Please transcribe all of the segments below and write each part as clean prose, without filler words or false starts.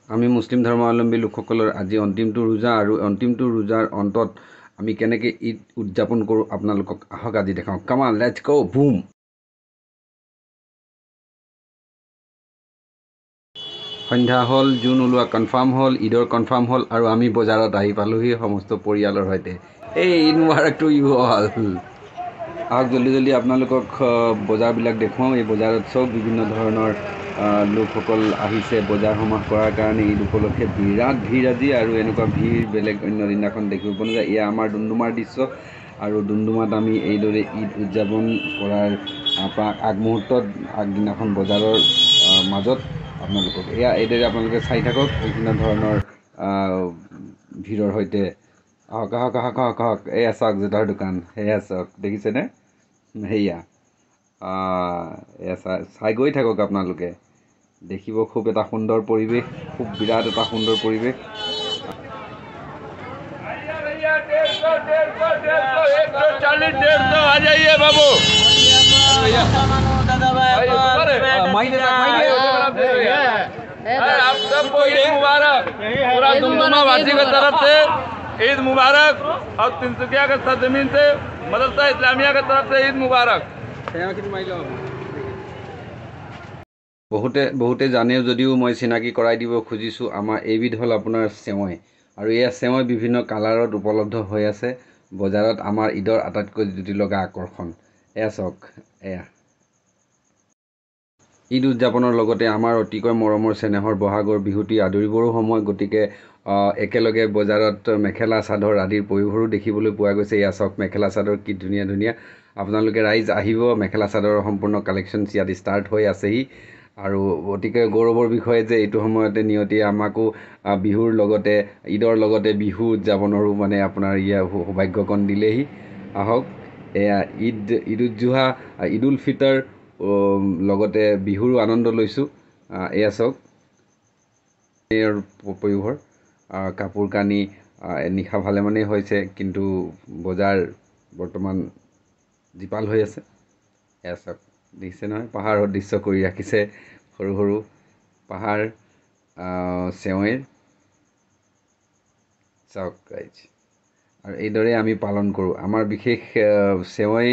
আমি মুছলিম ধৰ্মাৱলম্বী লোকসকলৰ আজি অন্তিমটো ৰোজা আৰু অন্তিমটো ৰোজাৰ অন্তত আমি কেনেকৈ ঈদ উদযাপন কৰোঁ আপোনালোকক আহক আজি দেখাওঁ। Come on, let's go, boom. সন্ধ্যা হ'ল, জোন ওলোৱা কনফাৰ্ম হ'ল, ঈদৰ কনফাৰ্ম হ'ল আৰু আমি বজাৰত আহি পালোহি সমস্ত পৰিয়ালৰ সৈতে। এই ঈদ মুবাৰক টু ইউ অল। আহক জল্দি জল্দি আপোনালোকক বজাৰবিলাক দেখুৱাওঁ। এই বজাৰত চব বিভিন্ন ধৰণৰ লোকসকল আহিছে বজাৰ সমাৰ কৰাৰ কাৰণে। ঈদ উপলক্ষে বিৰাট ভিৰ আজি, আৰু এনেকুৱা ভিৰ বেলেগ অন্য দিনাখন দেখিব পোৱা নাযায়। এয়া আমাৰ ডুমডুমাৰ দৃশ্য, আৰু ডুমডুমাত আমি এইদৰে ঈদ উদযাপন কৰাৰ আগমুহূৰ্তত আগদিনাখন বজাৰৰ মাজত আপোনালোকক এইদৰে আপোনালোকে চাই থাকক বিভিন্ন ধৰণৰ ভিৰৰ সৈতে। আহক আহক আহক আহক আহক, এয়া চাওক জোতাৰ দোকান, সেয়া চাওক, দেখিছেনে? সেয়া এয়া চাই গৈ থাকক আপোনালোকে, দেখিব খুব এটা সুন্দৰ পৰিৱেশ, খুব বিৰাট এটা সুন্দৰ পৰিৱেশ। आप सबको ईद मुबारक, पूरा डुमडुमा वासी की तरफ से ईद मुबारक, और तिनसुकिया के सरजमीन से मदरसा इस्लामिया की तरफ से ईद मुबारक। বহুতে জানেও যদিও মই চিনাকি কৰাই দিব খুজিছোঁ, আমাৰ এইবিধ হ'ল আপোনাৰ চেৱৈ, আৰু এয়া চেৱৈ বিভিন্ন কালাৰত উপলব্ধ হৈ আছে বজাৰত। আমাৰ ঈদৰ আটাইতকৈ জুতি লগা আকৰ্ষণ এয়া চাওক। এয়া ঈদ উদযাপনৰ লগতে আমাৰ অতিকৈ মৰমৰ চেনেহৰ বহাগৰ বিহুটি আদৰিবৰো সময়, গতিকে একেলগে বজাৰত মেখেলা চাদৰ আদিৰ পৰিভৰো দেখিবলৈ পোৱা গৈছে। এয়া চাওক মেখেলা চাদৰ কি ধুনীয়া ধুনীয়া। আপোনালোকে ৰাইজ আহিব, মেখেলা চাদৰৰ সম্পূৰ্ণ কালেকশ্যনছ ইয়াত ষ্টাৰ্ট হৈ আছেহি, আৰু অতিকৈ গৌৰৱৰ বিষয়ে যে এইটো সময়তে নিয়তিয়ে আমাকো বিহুৰ লগতে ঈদৰ লগতে বিহু উদযাপনৰো মানে আপোনাৰ সৌভাগ্যকণ দিলেহি। আহক, এয়া ঈদ উজ-জোহা, ঈদ উল ফিতৰ লগতে বিহুৰো আনন্দ লৈছোঁ। এয়া চাওক পয়োভৰ কাপোৰ কানি নিশা ভালেমানেই হৈছে, কিন্তু বজাৰ বৰ্তমান জীপাল হৈ আছে। এয়া চাওক, দেখিছে নহয়, পাহাৰৰ দৃশ্য কৰি ৰাখিছে, সৰু সৰু পাহাৰ চেৱৈৰ। চাওক ৰাইজ, আৰু এইদৰে আমি পালন কৰোঁ। আমাৰ বিশেষ চেৱৈ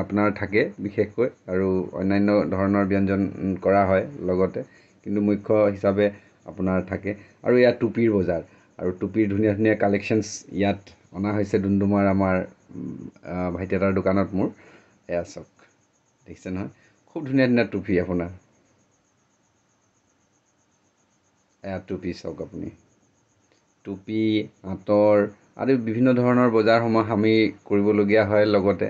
আপোনাৰ থাকে বিশেষকৈ, আৰু অন্যান্য ধৰণৰ ব্যঞ্জন কৰা হয় লগতে, কিন্তু মুখ্য হিচাপে আপোনাৰ থাকে। আৰু ইয়াত টুপিৰ বজাৰ, আৰু টুপিৰ ধুনীয়া ধুনীয়া কালেকশ্যনছ ইয়াত অনা হৈছে ডুমডুমাৰ আমাৰ ভাইটি এটাৰ দোকানত মোৰ। এয়া চাওক, দেখিছে নহয়, খুব ধুনীয়া ধুনীয়া টুপি আপোনাৰ। এয়া টুপি চাওক আপুনি, টুপি, আঁতৰ আদি বিভিন্ন ধৰণৰ বজাৰ সমাৰ আমি কৰিবলগীয়া হয়। লগতে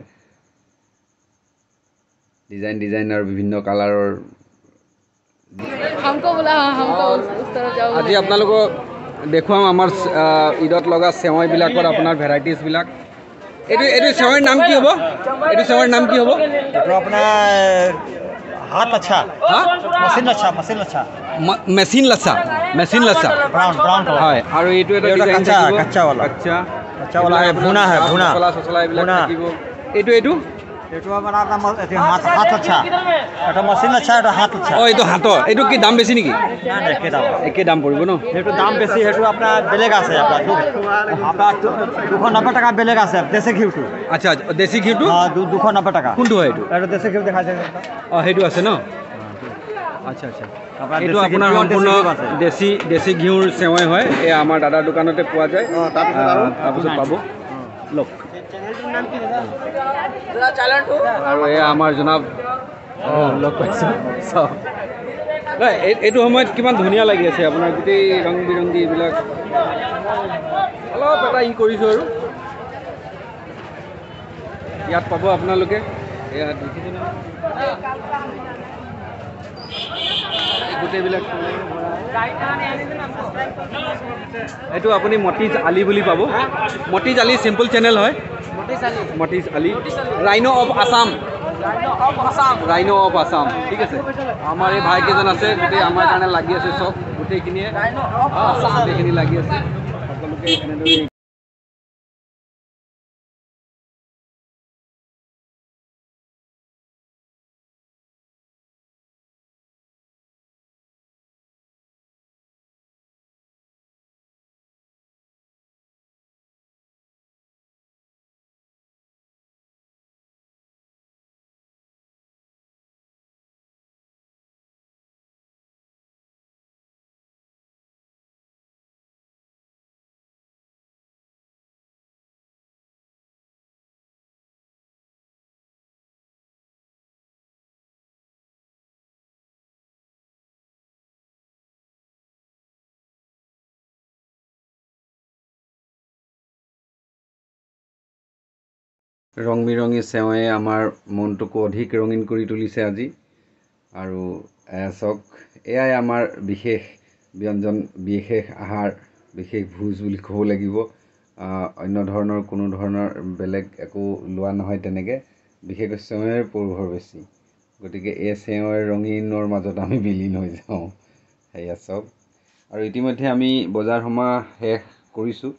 ডিজাইনাৰ বিভিন্ন কালাৰৰ। আজি আপোনালোকক দেখুৱাম আমাৰ ঈদত লগা চেৱৈবিলাকত আপোনাৰ ভেৰাইটিজবিলাক। এইটো চেৱৈৰ নাম কি হ'ব? এইটো চেৱৈৰ নাম কি হ'ব? এইটো আপোনাৰ হাত lachha, machine lachha, machine lachha, machine lachha, machine lachha, brown brown colour. হয়, আৰু এইটো এটা কাচ্চা কাচ্চা वाला, আচ্ছা কাচ্চা वाला है, भुना है, भुना মছলা চছলা এইবিলাক থাকিব। এইটো এইটো আপোনাৰ হাত লাচ্ছা, এটা মেচিন লাচ্ছা, এটা হাত লাচ্ছা। এইটো হাতৰ, এইটো কি দাম বেছি নেকি? একে দাম পৰিব ন? সেইটো দাম বেছি, সেইটো আপোনাৰ বেলেগ আছে। আপোনাৰ 290 টকা বেলেগ আছে দেশী ঘিউটো। আচ্ছা, দেশী ঘিউটো 290 টকা। কোনটো হয় এইটো? এইটো দেশী ঘিউ দেখাইছে। সেইটো আছে ন? আচ্ছা আচ্ছা, এইটো আপোনাৰ সম্পূৰ্ণ দেশী ঘিউৰ চেৱৈ হয়। এয়া আমাৰ দাদাৰ দোকানতে পোৱা যায়, তাৰপিছত পাব লওক। আৰু এয়া আমাৰ জনাব লগ পাইছোঁ। এইটো সময়ত কিমান ধুনীয়া লাগি আছে আপোনাৰ, গোটেই ৰং বিৰংগী এইবিলাক। অলপ এটা কৰিছোঁ, আৰু ইয়াত পাব আপোনালোকে। এয়া দেখিছে নহয়, গোটেইবিলাক। এইটো আপুনি মতিজ আলি বুলি পাব। মতিজ আলি চিম্পল চেনেল হয়। Motij Ali, rhino of Assam, rhino of Assam. ঠিক আছে, আমাৰ এই ভাইকেইজন আছে, গোটেই আমাৰ কাৰণে লাগি আছে, চব গোটেইখিনিয়ে গোটেইখিনি লাগি আছে। সকলোকে এনেদৰে ৰং বিৰঙী চেৱায়ে আমাৰ মনটোকো অধিক ৰঙীন কৰি তুলিছে আজি। আৰু চাওক, এয়াই আমাৰ বিশেষ ব্যঞ্জন, বিশেষ আহাৰ, বিশেষ ভোজ বুলি ক'ব লাগিব। অন্য ধৰণৰ কোনো ধৰণৰ বেলেগ একো লোৱা নহয় তেনেকৈ, বিশেষকৈ চেৱাইৰ পয়োভৰ বেছি। গতিকে এই চেৱাইৰ ৰঙীনৰ মাজত আমি বিলীন হৈ যাওঁ। সেয়া চাওক। আৰু ইতিমধ্যে আমি বজাৰ সমাৰ শেষ কৰিছোঁ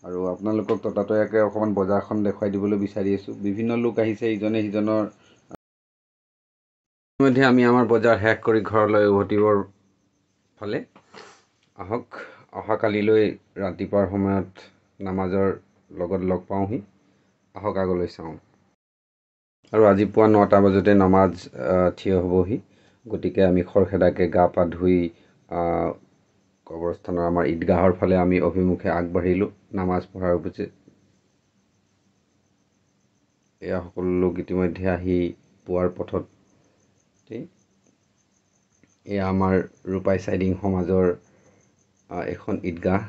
আৰু আপোনালোকক ততাতৈয়াকৈ অকণমান বজাৰখন দেখুৱাই দিবলৈ বিচাৰি আছোঁ। বিভিন্ন লোক আহিছে, ইজনে সিজনৰ। ইতিমধ্যে আমি আমাৰ বজাৰ শেষ কৰি ঘৰলৈ উভতিবৰ ফালে। আহক, অহাকালিলৈ ৰাতিপুৱাৰ সময়ত নামাজৰ লগত লগ পাওঁহি। আহক আগলৈ চাওঁ। আৰু আজি পুৱা 9টা বজাতে নমাজ থিয় হ'বহি। গতিকে আমি খৰখেদাকৈ গা পা ধুই কবৰস্থানৰ আমাৰ ঈদগাহৰ ফালে আমি অভিমুখে আগবাঢ়িলোঁ নামাজ পঢ়াৰ উদ্দেশ্যে। এয়া সকলো লোক ইতিমধ্যে আহি পোৱাৰ পথত। এয়া আমাৰ ৰূপাই চাইডিং সমাজৰ এখন ঈদগাহ।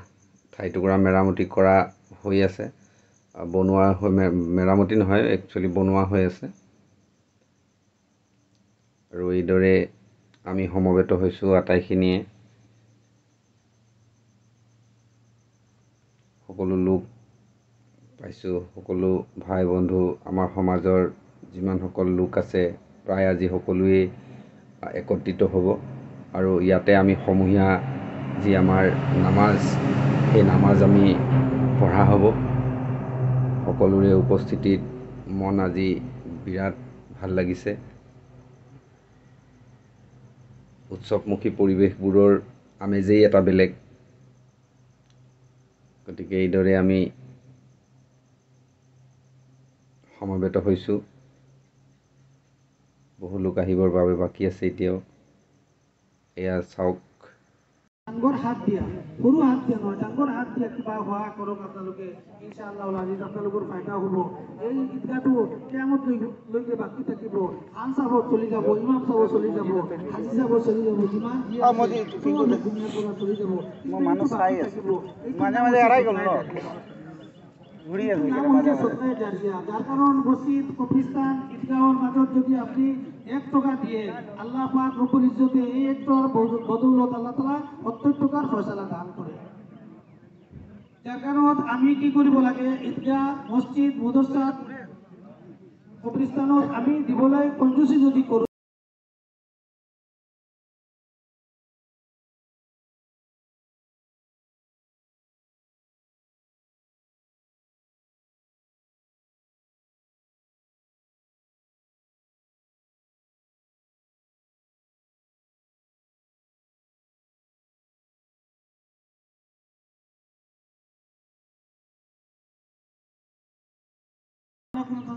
ঠাইটুকুৰা মেৰামতি কৰা হৈ আছে, বনোৱা হৈ মেৰামতি নহয়, একচুৱেলি বনোৱা হৈ আছে। আৰু এইদৰে আমি সমবেত হৈছোঁ আটাইখিনিয়ে। সকলো লোক পাইছোঁ, সকলো ভাই বন্ধু, আমাৰ সমাজৰ যিমানসকল লোক আছে প্ৰায় আজি সকলোৱেই একত্ৰিত হ'ব। আৰু ইয়াতে আমি সমূহীয়া যি আমাৰ নামাজ, সেই নামাজ আমি পঢ়া হ'ব। সকলোৰে উপস্থিতিত মন আজি বিৰাট ভাল লাগিছে। উৎসৱমুখী পৰিৱেশবোৰৰ আমেজেই এটা বেলেগ। গতিকে এইদৰে আমি সমবেত হৈছোঁ। বহু লোক আহিবৰ বাবে বাকী আছে এতিয়াও। এয়া চাওক। ডাঙৰ হাত দিয়া, সৰু হাত দিয়া নহয়, ডাঙৰ হাত দিয়া কিবা সহায় কৰক আপোনালোকে। ইনশাআল্লাহ আজিজ আপোনালোকৰ ফাইদা হ'ব। এই ঈদগাহটো কিয়ামতলৈকে বাকী থাকিব। আন চাব চলি যাব, ইমাম চাব চলি যাব, হাজি চাব চলি যাব, যিমান যি আছে চব দুনিয়াৰ পৰা চলি যাব। মানুহ চাই আছে, মাজে মাজে এৰাই গ'ল ন, ঘূৰি আছে নাম হৈছে সদকায়ে জারিয়া। যার কারণ মসজিদ, কবরস্থান, ঈদগাহর মাঝত যদি আপনি 1 টাকা দিয়ে আল্লাহ পাক রব্বুল ইজ্জতে এই 1 টাকার বদৌলত আল্লাহ তাআলা 70 টাকার ফয়সালা দান করে। যার কারণ আমি কি কৰিব লাগে, ঈদগাহ, মসজিদ, মাদ্ৰাসা, কবৰস্থানত আমি দিবলৈ কঞ্জুসি যদি কৰোঁ,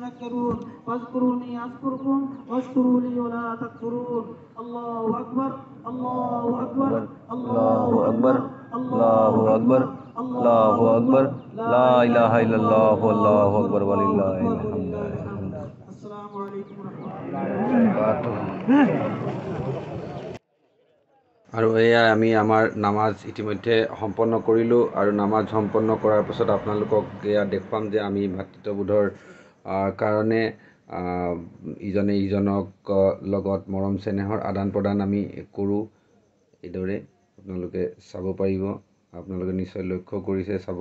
تذكرون واذكروني أذكركم واشكروا لي ولا تكفرون. الله أكبر، الله أكبر، الله أكبر، الله أكبر، الله أكبر، لا إله إلا الله والله أكبر ولله الحمد. السلام عليكم ورحمة আৰু এয়া আমি আমাৰ নামাজ ইতিমধ্যে সম্পন্ন কৰিলোঁ। আৰু নামাজ সম্পন্ন কৰাৰ পাছত আপোনালোকক এয়া দেখুৱাম যে আমি ভাতৃত্ববোধৰ কাৰণে ইজনে ইজনক লগত মৰম চেনেহৰ আদান প্ৰদান আমি কৰোঁ। এইদৰে আপোনালোকে চাব পাৰিব, আপোনালোকে নিশ্চয় লক্ষ্য কৰিছে চাব।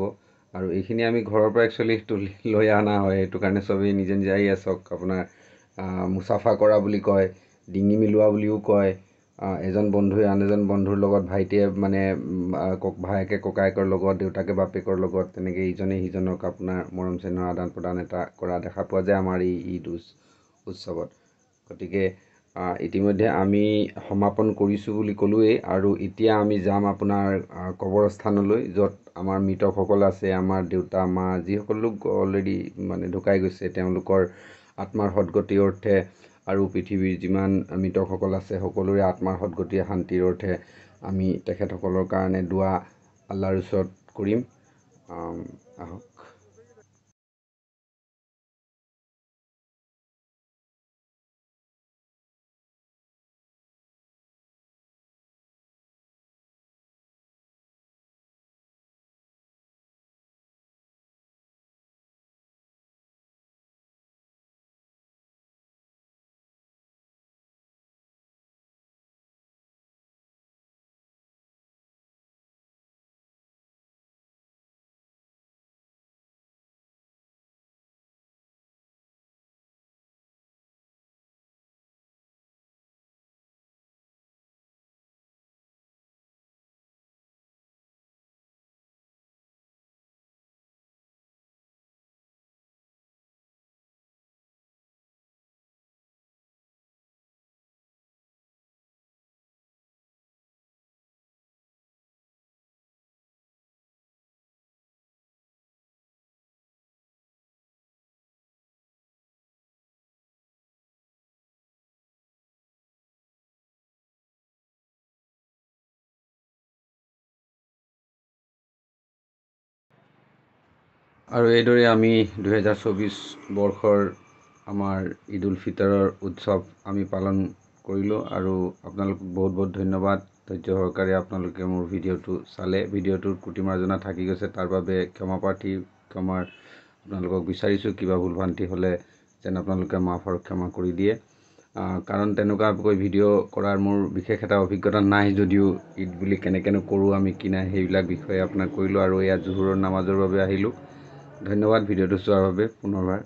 আৰু এইখিনি আমি ঘৰৰ পৰা একচুৱেলি তুলি লৈ অনা হয়, সেইটো কাৰণে চবেই নিজে নিজে আহি চাওক। আপোনাৰ মুচাফা কৰা বুলি কয়, ডিঙি মিলোৱা বুলিও কয়। এজন বন্ধুৱে আন এজন বন্ধুৰ লগত, ভাইটিয়ে মানে ভায়েকে ককায়েকৰ লগত, দেউতাকে বাপেকৰ লগত, তেনেকৈ ইজনে সিজনক আপোনাৰ মৰম চেনেহৰ আদান প্ৰদান এটা কৰা দেখা পোৱা যায় আমাৰ এই ঈদ উৎসৱত। গতিকে ইতিমধ্যে আমি সমাপন কৰিছোঁ বুলি ক'লোৱেই। আৰু এতিয়া আমি যাম আপোনাৰ কবৰস্থানলৈ, য'ত আমাৰ মৃতকসকল আছে, আমাৰ দেউতা মা যিসকল লোক অলৰেডি মানে ঢুকাই গৈছে, তেওঁলোকৰ আত্মাৰ সদ্গতিৰ অৰ্থে আৰু পৃথিৱীৰ যিমান মৃতকসকল আছে সকলোৰে আত্মাৰ সদ্গতি শান্তিৰ অৰ্থে আমি তেখেতসকলৰ কাৰণে দোৱা আল্লাহৰ ওচৰত কৰিম। আহক। আৰু এইদৰে আমি 2024 বৰ্ষৰ আমাৰ ঈদ উল ফিতৰৰ উৎসৱ আমি পালন কৰিলোঁ আৰু আপোনালোকক বহুত বহুত ধন্যবাদ ধৈৰ্য সহকাৰে আপোনালোকে মোৰ ভিডিঅ'টো চালে। ভিডিঅ'টোৰ কুটি মাৰ্জনা থাকি গৈছে, তাৰ বাবে ক্ষমাপ্ৰাৰ্থী, আপোনালোকক বিচাৰিছোঁ। কিবা ভুল ভ্ৰান্তি হ'লে যেন আপোনালোকে মাফ আৰু ক্ষমা কৰি দিয়ে, কাৰণ তেনেকুৱাকৈ ভিডিঅ' কৰাৰ মোৰ বিশেষ এটা অভিজ্ঞতা নাই যদিও ঈদ বুলি কেনেকৈ কৰোঁ আমি কি নাই সেইবিলাক বিষয়ে আপোনাক কৰিলোঁ। আৰু এয়া জোহৰৰ নামাজৰ বাবে আহিলোঁ। ধন্যবাদ ভিডিঅ'টো চোৱাৰ বাবে পুনৰবাৰ।